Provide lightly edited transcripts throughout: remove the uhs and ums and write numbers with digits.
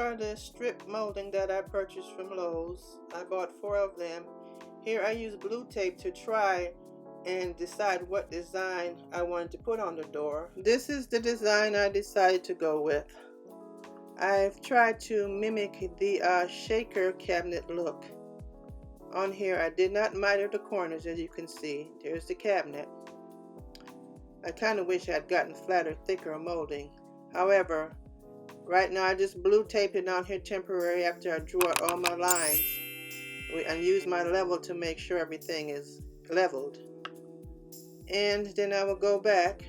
are the strip molding that I purchased from Lowe's. I bought 4 of them. Here I use blue tape to try and decide what design I wanted to put on the door. This is the design I decided to go with. I've tried to mimic the shaker cabinet look. On here I did not miter the corners, as you can see. There's the cabinet. I kind of wish I had gotten flatter, thicker molding. However, right now I just blue taped it on here temporary after I drew out all my lines and use my level to make sure everything is leveled. And then I will go back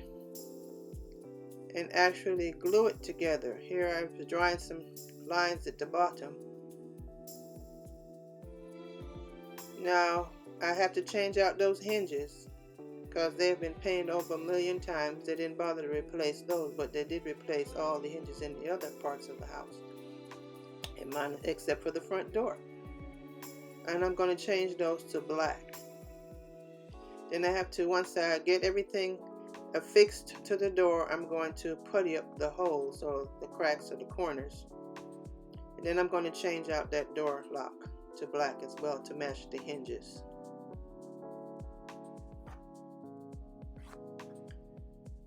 and actually glue it together. Here I'm drawing some lines at the bottom. Now I have to change out those hinges because they've been painted over a million times. They didn't bother to replace those, but they did replace all the hinges in the other parts of the house, and mine, except for the front door. And I'm going to change those to black. Then I have to, once I get everything affixed to the door, I'm going to putty up the holes or the cracks or the corners. And then I'm going to change out that door lock to black as well to match the hinges.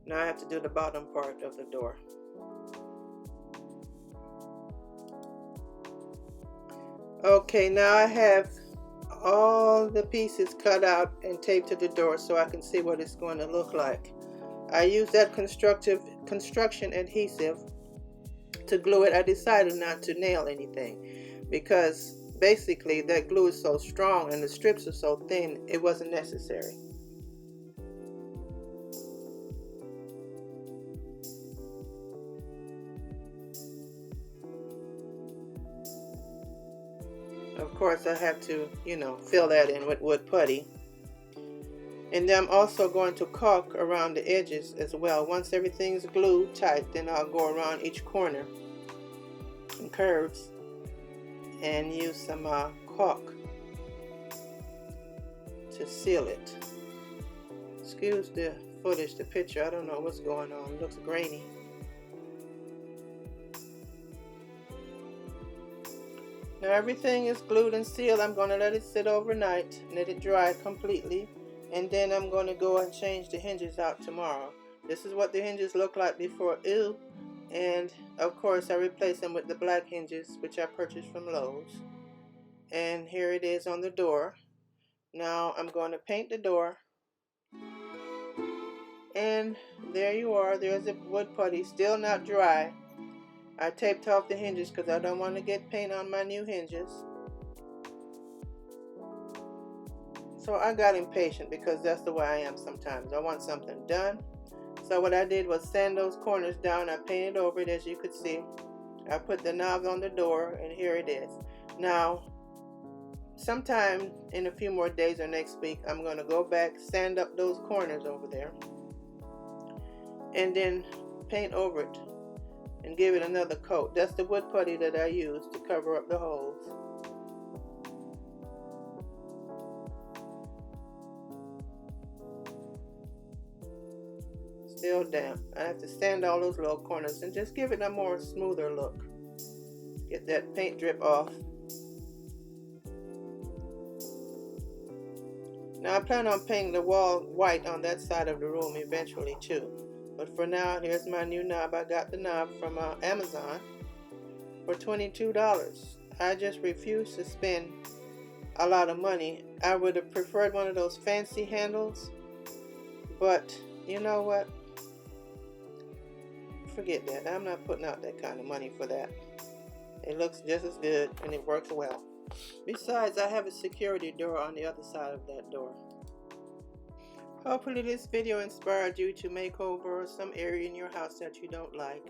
Now I have to do the bottom part of the door. Okay, now I have all the pieces cut out and taped to the door so I can see what it's going to look like. I use that construction adhesive to glue it. I decided not to nail anything because basically that glue is so strong and the strips are so thin, it wasn't necessary. Of course, I have to, fill that in with wood putty. And then I'm also going to caulk around the edges as well. Once everything's glued tight, then I'll go around each corner and curves and use some caulk to seal it. Excuse the footage, the picture. I don't know what's going on. It looks grainy. Now everything is glued and sealed. I'm going to let it sit overnight, let it dry completely, and then I'm going to go and change the hinges out tomorrow. This is what the hinges look like before ew, and of course I replaced them with the black hinges which I purchased from Lowe's. And here it is on the door. Now I'm going to paint the door, and there you are. There's the wood putty, still not dry. I taped off the hinges because I don't want to get paint on my new hinges. So I got impatient because that's the way I am sometimes. I want something done. So what I did was sand those corners down. I painted over it, as you could see. I put the knobs on the door, and here it is. Now, sometime in a few more days or next week, I'm going to go back, sand up those corners over there, and then paint over it and give it another coat. That's the wood putty that I use to cover up the holes. Still damp. I have to sand all those little corners and just give it a more smoother look. Get that paint drip off. Now I plan on painting the wall white on that side of the room eventually too. But for now, here's my new knob. I got the knob from Amazon for $22. I just refuse to spend a lot of money. I would have preferred one of those fancy handles, but you know what? Forget that. I'm not putting out that kind of money for that. It looks just as good and it works well. Besides, I have a security door on the other side of that door. Hopefully this video inspired you to make over some area in your house that you don't like.